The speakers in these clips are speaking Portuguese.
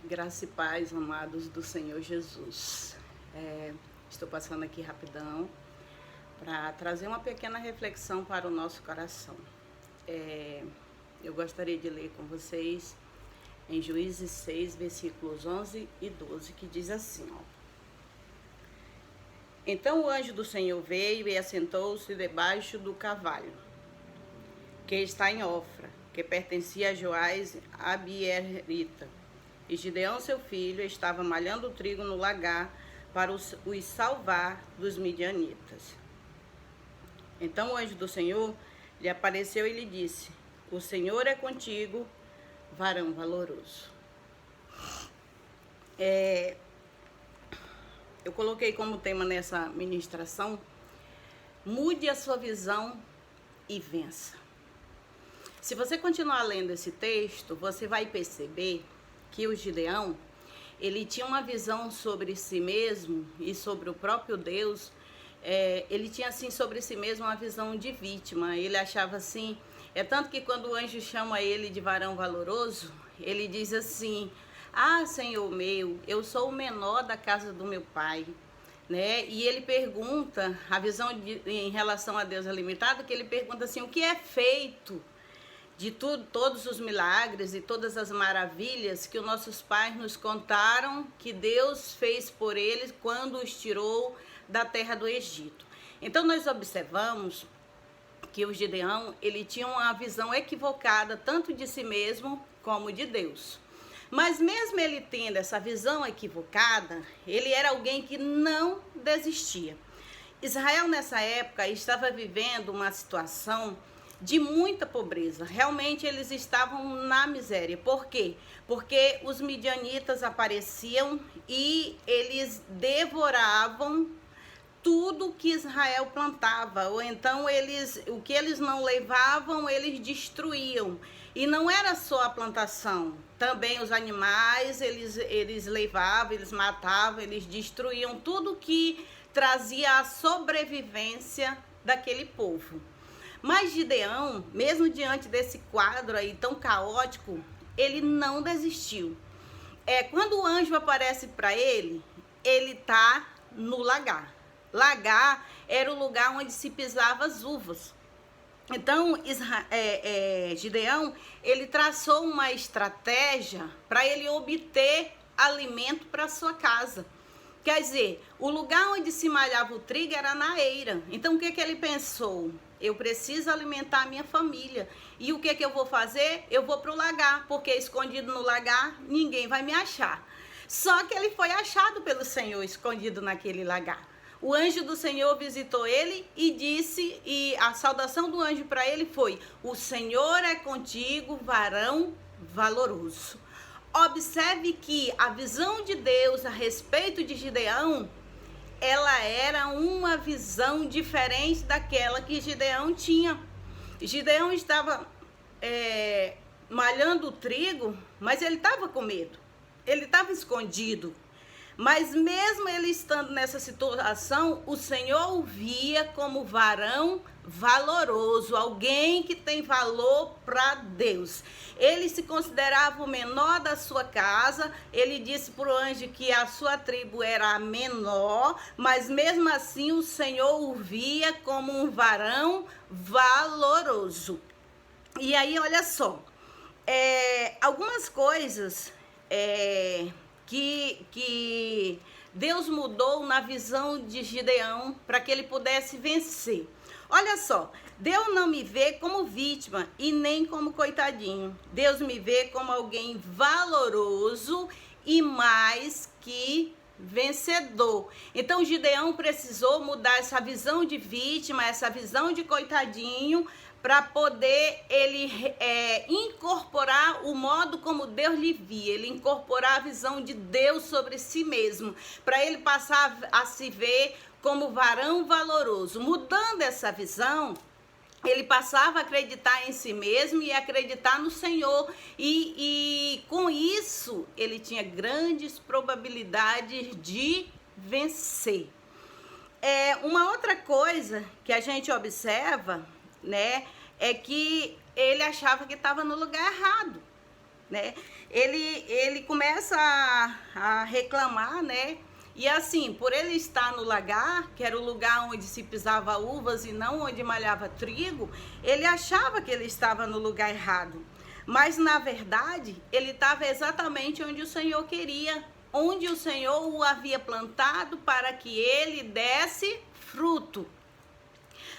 Graça e paz, amados do Senhor Jesus. Estou passando aqui rapidão para trazer uma pequena reflexão para o nosso coração. Eu gostaria de ler com vocês em Juízes 6, versículos 11 e 12, que diz assim, ó. Então o anjo do Senhor veio e assentou-se debaixo do carvalho, que está em Ofra, que pertencia a Joás Abierita. E Gideão, seu filho, estava malhando o trigo no lagar para os salvar dos midianitas. Então o anjo do Senhor lhe apareceu e lhe disse: O Senhor é contigo, varão valoroso. Eu coloquei como tema nessa ministração: mude a sua visão e vença. Se você continuar lendo esse texto, você vai perceber que o Gideão, ele tinha uma visão sobre si mesmo e sobre o próprio Deus. Ele tinha assim sobre si mesmo uma visão de vítima. Ele achava assim, tanto que quando o anjo chama ele de varão valoroso, ele diz assim: ah, Senhor meu, eu sou o menor da casa do meu pai, né? E ele pergunta, a visão em relação a Deus é limitada, que ele pergunta assim: o que é feito de tudo, todos os milagres e todas as maravilhas que os nossos pais nos contaram que Deus fez por eles quando os tirou da terra do Egito. Então nós observamos que o Gideão, ele tinha uma visão equivocada tanto de si mesmo como de Deus. Mas mesmo ele tendo essa visão equivocada, ele era alguém que não desistia. Israel nessa época estava vivendo uma situação de muita pobreza. Realmente eles estavam na miséria. Por quê? Porque os midianitas apareciam e eles devoravam tudo que Israel plantava, ou então o que eles não levavam, eles destruíam. E não era só a plantação, também os animais, eles levavam, eles matavam, eles destruíam tudo que trazia a sobrevivência daquele povo. Mas Gideão, mesmo diante desse quadro aí tão caótico, ele não desistiu. Quando o anjo aparece para ele, ele tá no lagar. Lagar era o lugar onde se pisava as uvas. Então, Gideão, ele traçou uma estratégia para ele obter alimento para sua casa. Quer dizer, o lugar onde se malhava o trigo era na eira. Então, o que ele pensou? Eu preciso alimentar a minha família. E o que eu vou fazer? Eu vou para o lagar, porque escondido no lagar, ninguém vai me achar. Só que ele foi achado pelo Senhor, escondido naquele lagar. O anjo do Senhor visitou ele e disse, e a saudação do anjo para ele foi: o Senhor é contigo, varão valoroso. Observe que a visão de Deus a respeito de Gideão, ela era uma visão diferente daquela que Gideão tinha. Gideão estava malhando o trigo, mas ele estava com medo. Ele estava escondido. Mas mesmo ele estando nessa situação, o Senhor o via como varão valoroso, alguém que tem valor para Deus. Ele se considerava o menor da sua casa. Ele disse para o anjo que a sua tribo era a menor, mas mesmo assim o Senhor o via como um varão valoroso. E aí, olha só, algumas coisas que Deus mudou na visão de Gideão para que ele pudesse vencer. Olha só, Deus não me vê como vítima e nem como coitadinho. Deus me vê como alguém valoroso e mais que vencedor. Então Gideão precisou mudar essa visão de vítima, essa visão de coitadinho, para poder ele incorporar o modo como Deus lhe via, ele incorporar a visão de Deus sobre si mesmo, para ele passar a se ver como varão valoroso. Mudando essa visão, ele passava a acreditar em si mesmo e acreditar no Senhor, e com isso ele tinha grandes probabilidades de vencer. Uma outra coisa que a gente observa, né, é que ele achava que estava no lugar errado. né? Ele começa a reclamar, né? E assim, por ele estar no lagar, que era o lugar onde se pisava uvas e não onde malhava trigo, ele achava que ele estava no lugar errado. Mas, na verdade, ele estava exatamente onde o Senhor queria, onde o Senhor o havia plantado para que ele desse fruto.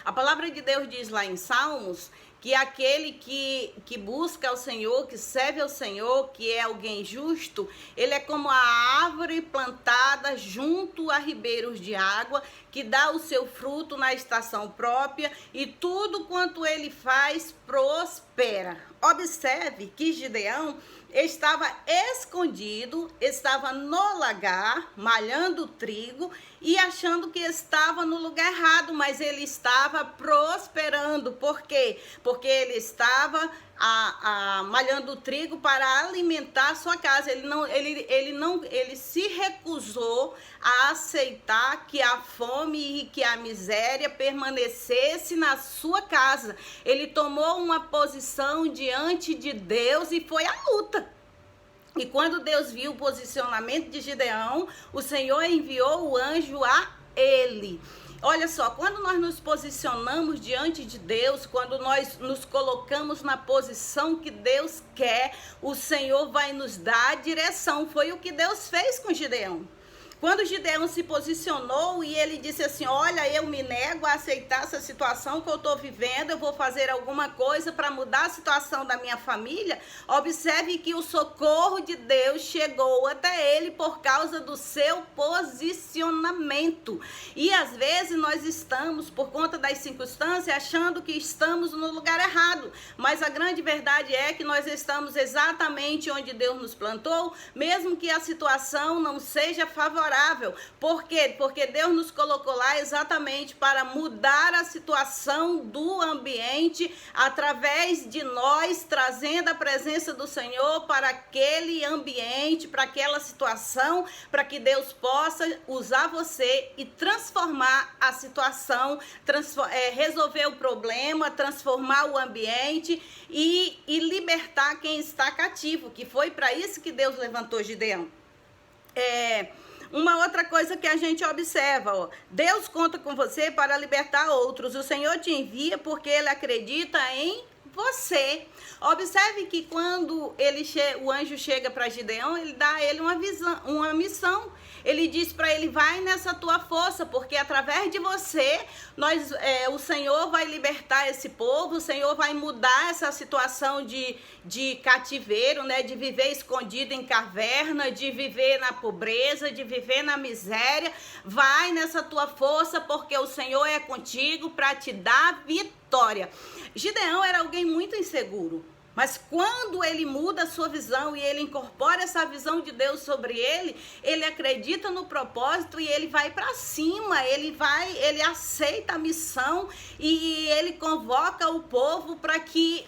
A palavra de Deus diz lá em Salmos que aquele que busca ao Senhor, que serve ao Senhor, que é alguém justo, ele é como a árvore plantada junto a ribeiros de água, que dá o seu fruto na estação própria e tudo quanto ele faz prospera. Observe que Gideão estava escondido, estava no lagar, malhando trigo e achando que estava no lugar errado, mas ele estava prosperando. Por quê? Porque ele estava malhando trigo para alimentar a sua casa. Ele se recusou a aceitar que a fome e que a miséria permanecesse na sua casa. Ele tomou uma posição diante de Deus e foi à luta. E quando Deus viu o posicionamento de Gideão, o Senhor enviou o anjo a ele. Olha só, quando nós nos posicionamos diante de Deus, quando nós nos colocamos na posição que Deus quer, o Senhor vai nos dar a direção. Foi o que Deus fez com Gideão. Quando Gideão se posicionou e ele disse assim, olha, eu me nego a aceitar essa situação que eu estou vivendo, eu vou fazer alguma coisa para mudar a situação da minha família. Observe que o socorro de Deus chegou até ele por causa do seu posicionamento. E às vezes nós estamos, por conta das circunstâncias, achando que estamos no lugar errado. Mas a grande verdade é que nós estamos exatamente onde Deus nos plantou, mesmo que a situação não seja favorável. Por quê? Porque Deus nos colocou lá exatamente para mudar a situação do ambiente através de nós, trazendo a presença do Senhor para aquele ambiente, para aquela situação, para que Deus possa usar você e transformar a situação, resolver o problema, transformar o ambiente e libertar quem está cativo, que foi para isso que Deus levantou Gideão. Uma outra coisa que a gente observa, ó, Deus conta com você para libertar outros. O Senhor te envia porque Ele acredita em você. Observe que quando o anjo chega para Gideão, ele dá a ele uma missão. Ele diz para ele, vai nessa tua força, porque através de você, o Senhor vai libertar esse povo, o Senhor vai mudar essa situação de cativeiro, né? De viver escondido em caverna, de viver na pobreza, de viver na miséria. Vai nessa tua força, porque o Senhor é contigo para te dar vitória. Gideão era alguém muito inseguro. Mas quando ele muda a sua visão e ele incorpora essa visão de Deus sobre ele acredita no propósito e ele vai para cima, ele aceita a missão e ele convoca o povo para que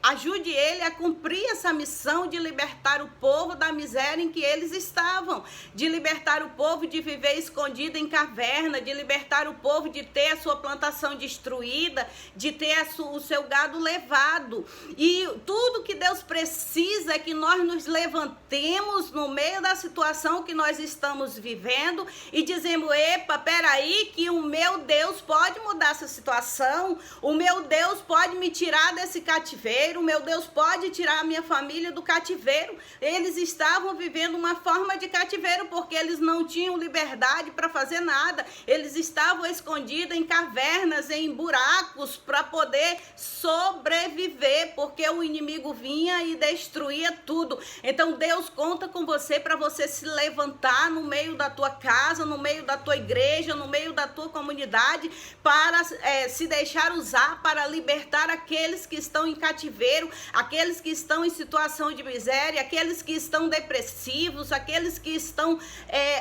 ajude ele a cumprir essa missão de libertar o povo da miséria em que eles estavam, de libertar o povo de viver escondido em caverna, de libertar o povo de ter a sua plantação destruída, de ter o seu gado levado. E tudo que Deus precisa é que nós nos levantemos no meio da situação que nós estamos vivendo e dizemos, epa, peraí, que o meu Deus pode mudar essa situação, o meu Deus pode me tirar desse cativeiro, o meu Deus pode tirar a minha família do cativeiro. Eles estavam vivendo uma forma de cativeiro porque eles não tinham liberdade para fazer nada, eles estavam escondidos em cavernas, em buracos para poder sobreviver, porque o inimigo vinha e destruía tudo. Então Deus conta com você para você se levantar no meio da tua casa, no meio da tua igreja, no meio da tua comunidade, para se deixar usar para libertar aqueles que estão em cativeiro, aqueles que estão em situação de miséria, aqueles que estão depressivos, aqueles que estão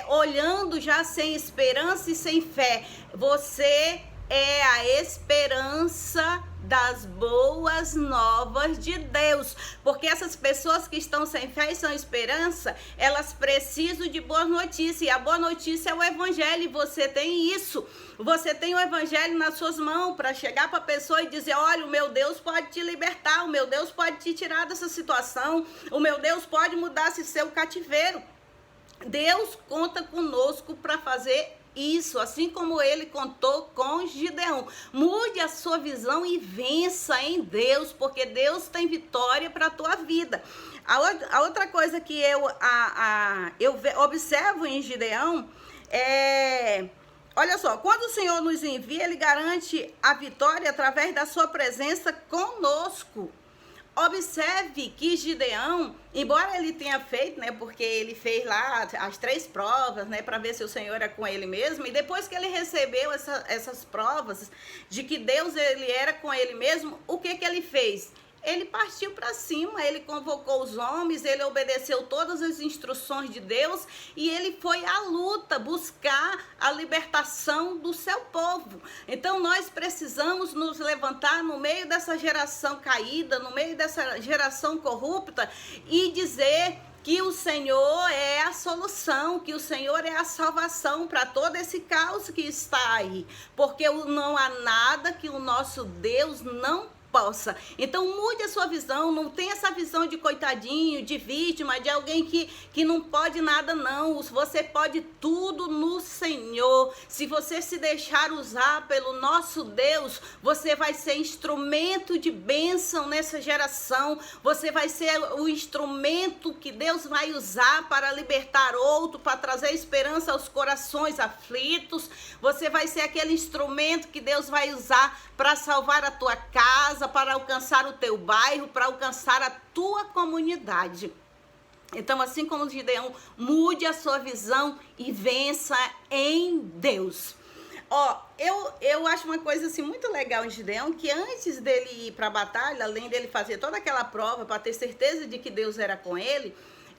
olhando já sem esperança e sem fé. Você é a esperança das boas novas de Deus, porque essas pessoas que estão sem fé e sem esperança, elas precisam de boas notícias, e a boa notícia é o evangelho, e você tem isso, você tem o evangelho nas suas mãos, para chegar para a pessoa e dizer, olha, o meu Deus pode te libertar, o meu Deus pode te tirar dessa situação, o meu Deus pode mudar esse seu cativeiro. Deus conta conosco para fazer isso, assim como ele contou com Gideão. Mude a sua visão e vença em Deus, porque Deus tem vitória para a tua vida. A outra coisa que eu observo em Gideão é... Olha só, quando o Senhor nos envia, ele garante a vitória através da sua presença conosco. Observe que Gideão, embora ele tenha feito, né, porque ele fez lá as 3 provas, né, para ver se o Senhor era com ele mesmo, e depois que ele recebeu essas provas de que Deus ele era com ele mesmo, o que ele fez? Ele partiu para cima, ele convocou os homens, ele obedeceu todas as instruções de Deus e ele foi à luta buscar a libertação do seu povo. Então nós precisamos nos levantar no meio dessa geração caída, no meio dessa geração corrupta e dizer que o Senhor é a solução, que o Senhor é a salvação para todo esse caos que está aí, porque não há nada que o nosso Deus não possa. Então mude a sua visão, não tem essa visão de coitadinho, de vítima, de alguém que não pode nada não. Você pode tudo no Senhor. Se você se deixar usar pelo nosso Deus, você vai ser instrumento de bênção nessa geração. Você vai ser o instrumento que Deus vai usar para libertar outro, para trazer esperança aos corações aflitos. Você vai ser aquele instrumento que Deus vai usar para salvar a tua casa, para alcançar o teu bairro, para alcançar a tua comunidade. Então, assim como Gideão, mude a sua visão e vença em Deus. Ó, eu acho uma coisa assim muito legal em Gideão, que antes dele ir para a batalha, além dele fazer toda aquela prova para ter certeza de que Deus era com ele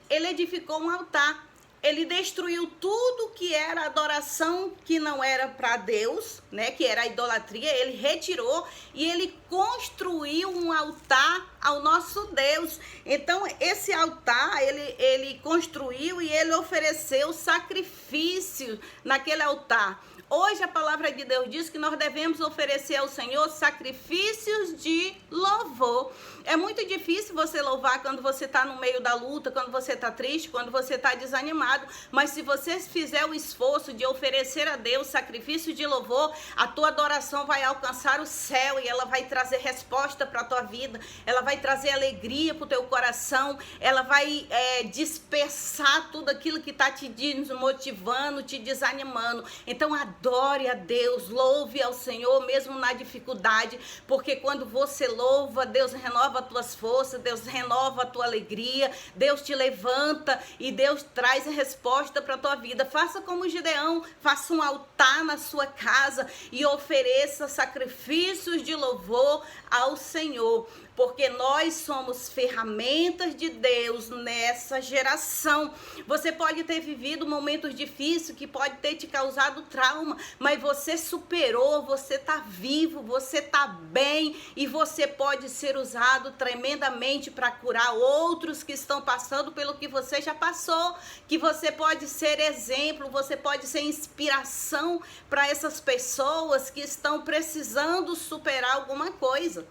edificou um altar. Ele destruiu tudo que era adoração que não era para Deus, né? Que era a idolatria. Ele retirou e ele construiu um altar ao nosso Deus. Então, esse altar, ele construiu e ele ofereceu sacrifício naquele altar. Hoje a palavra de Deus diz que nós devemos oferecer ao Senhor sacrifícios de louvor. É muito difícil você louvar quando você está no meio da luta, quando você está triste, quando você está desanimado. Mas se você fizer o esforço de oferecer a Deus sacrifício de louvor, a tua adoração vai alcançar o céu e ela vai trazer resposta para a tua vida. Ela vai trazer alegria para o teu coração. Ela vai dispersar tudo aquilo que está te desmotivando, te desanimando. Então, adore a Deus, louve ao Senhor mesmo na dificuldade, porque quando você louva, Deus renova as tuas forças, Deus renova a tua alegria, Deus te levanta e Deus traz a resposta para a tua vida. Faça como Gideão, faça um altar na sua casa e ofereça sacrifícios de louvor ao Senhor, porque nós somos ferramentas de Deus nessa geração. Você pode ter vivido momentos difíceis que pode ter te causado trauma, mas você superou, você está vivo, você está bem e você pode ser usado tremendamente para curar outros que estão passando pelo que você já passou, que você pode ser exemplo, você pode ser inspiração para essas pessoas que estão precisando superar alguma coisa.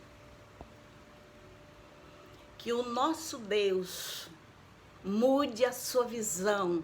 Que o nosso Deus mude a sua visão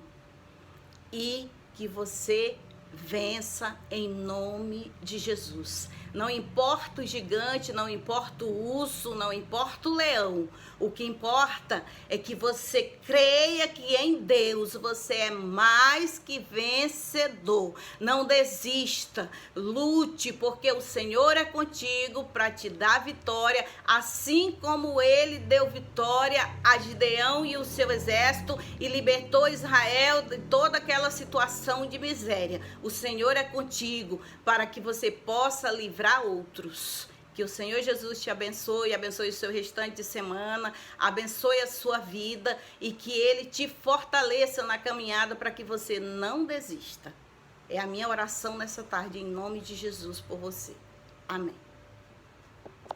e que você vença em nome de Jesus. Não importa o gigante, não importa o urso, não importa o leão. O que importa é que você creia que em Deus você é mais que vencedor. Não desista, lute, porque o Senhor é contigo para te dar vitória, assim como ele deu vitória a Gideão e o seu exército e libertou Israel de toda aquela situação de miséria. O Senhor é contigo para que você possa livrar outros. Que o Senhor Jesus te abençoe, abençoe o seu restante de semana, abençoe a sua vida e que Ele te fortaleça na caminhada para que você não desista. É a minha oração nessa tarde, em nome de Jesus, por você. Amém.